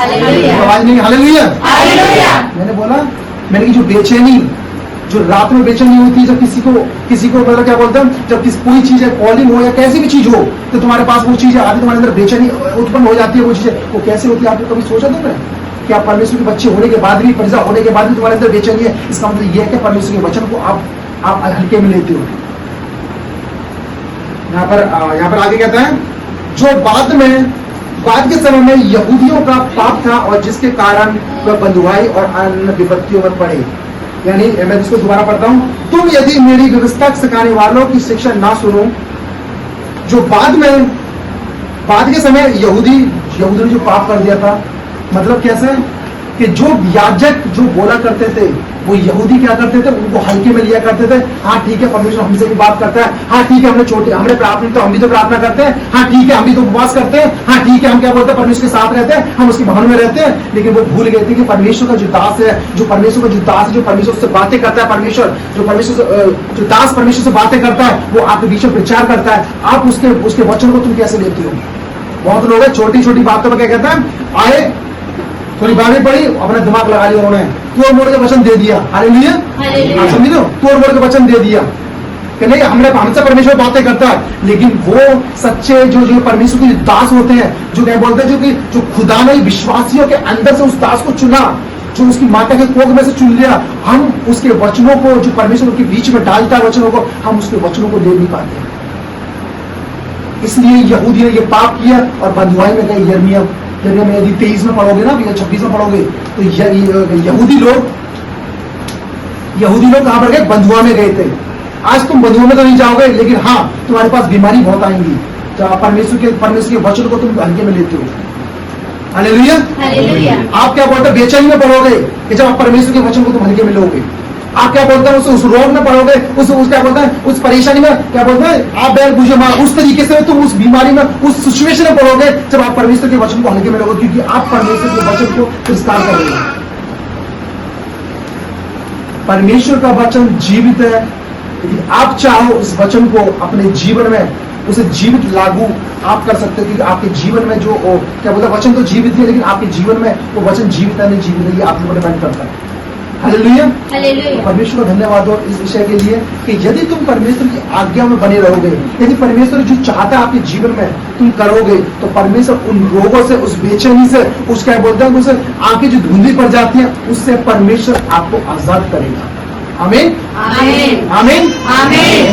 आवाज नहीं, हालेलुया। मैंने बोला, मैंने कि जो बेचैनी, जो रात में बेचैनी होती है, जब किसी को मतलब क्या बोलते हैं, जब कोई चीज है, कॉलिंग हो या कैसी भी चीज हो, तो तुम्हारे पास वो चीज आती, तुम्हारे अंदर बेचैनी उत्पन्न हो जाती है। वो चीजें वो कैसे होती है, आपने कभी सोचा था मैं कि आप परमेश्वर के बच्चे होने के बाद भी, परिजा होने के बाद भी तुम्हारे अंदर बेचैनी है? इसका मतलब यह है कि परमेश्वर के वचन को आप हल्के में लेते हो। यहाँ पर आगे कहता है, जो बाद के समय में यहूदियों का पाप था और जिसके कारण वह बंधुआई और अन्य विपत्तियों में पड़े। यानी मैं इसको दोबारा पढ़ता हूं, तुम यदि मेरी व्यवस्था सिखाने वालों की शिक्षा ना सुनो, जो बाद के समय यहूदी ने जो पाप कर दिया था, मतलब कैसे कि जो याजक जो बोला करते थे, वो यहूदी क्या करते थे, उनको हल्के में लिया करते थे। हाँ ठीक है, परमेश्वर हमसे भी बात करता है, हाँ ठीक है, हमने प्रार्थना, तो हम भी तो प्रार्थना करते हैं, हाँ ठीक है, हम भी तो उपवास करते हैं, हाँ ठीक है, हम क्या बोलते हैं, परमेश्वर के साथ रहते हैं, हम उसके भवन में रहते हैं। लेकिन वो भूल गए थे कि परमेश्वर का जो दास है, जो परमेश्वर से बातें करता है, जो दास परमेश्वर से बातें करता है, वो आपके बीच में प्रचार करता है, आप उसके वचन को तुम कैसे लेते हो? बहुत लोग है छोटी छोटी बातों में क्या कहता है, आए थोड़ी बातें पड़ी, अपना दिमाग लगा लिया उन्होंने, तोड़ मोड़ के वचन दे दिया। हालेलुया, आप समझ लो, तोड़ मोड़ के वचन दे दिया कि नहीं, हमसे परमेश्वर बातें करता है। लेकिन वो सच्चे जो परमेश्वर के दास होते हैं, जो क्या बोलते हैं, जो खुदा ने विश्वासियों के अंदर से उस दास को चुना, जो उसकी माता के कोख में से चुन लिया, हम उसके वचनों को, जो परमेश्वर के बीच में डालता है वचनों को, हम उसके वचनों को ले नहीं पाते। इसलिए यहूदी ने ये पाप किया और बंधुआई में गए। यिर्मयाह में यदि 23 में पढ़ोगे ना, या 26 में पढ़ोगे, तो यहूदी लोग कहां पर गए? बंधुआ में गए थे। आज तुम बंधुआ में तो नहीं जाओगे, लेकिन हाँ तुम्हारे पास बीमारी बहुत आएंगी जब परमेश्वर के वचन को तुम हल्के में लेते हो। हालेलुया। आप क्या बोलते हैं, बेचैनी में पढ़ोगे कि जब आप परमेश्वर के वचन को तुम हल्के में लोगे। आप क्या बोलते हैं, उस रोग में पढ़ोगे, उस क्या बोलते हैं, उस परेशानी में क्या बोलते हैं, आप बैल बुझे मार, उस तरीके से तुम उस बीमारी में, उस सिचुएशन में पढ़ोगे जब आप परमेश्वर के वचन को हल्के में लोगे, क्योंकि आप परमेश्वर के वचन को तिरस्कार कर रहे हो। परमेश्वर का वचन जीवित है। यदि आप चाहो इस वचन को अपने जीवन में उसे जीवित लागू आप कर सकते हो, क्योंकि आपके जीवन में जो क्या बोलते हैं, वचन तो जीवित है, लेकिन आपके जीवन में वो वचन जीवित है नहीं जीवित है, ये आपके ऊपर डिपेंड करता है। हालेलुया। परमेश्वर को धन्यवाद हो इस विषय के लिए कि यदि तुम परमेश्वर की आज्ञा में बने रहोगे, यदि परमेश्वर जो चाहता है आपके जीवन में तुम करोगे, तो परमेश्वर उन रोगों से, उस बेचैनी से, उस क्या बोलते हैं, उसे आंखें जो धुंधली पड़ जाती है, उससे परमेश्वर आपको आजाद करेगा। आमीन, आमीन, आमीन, आमीन।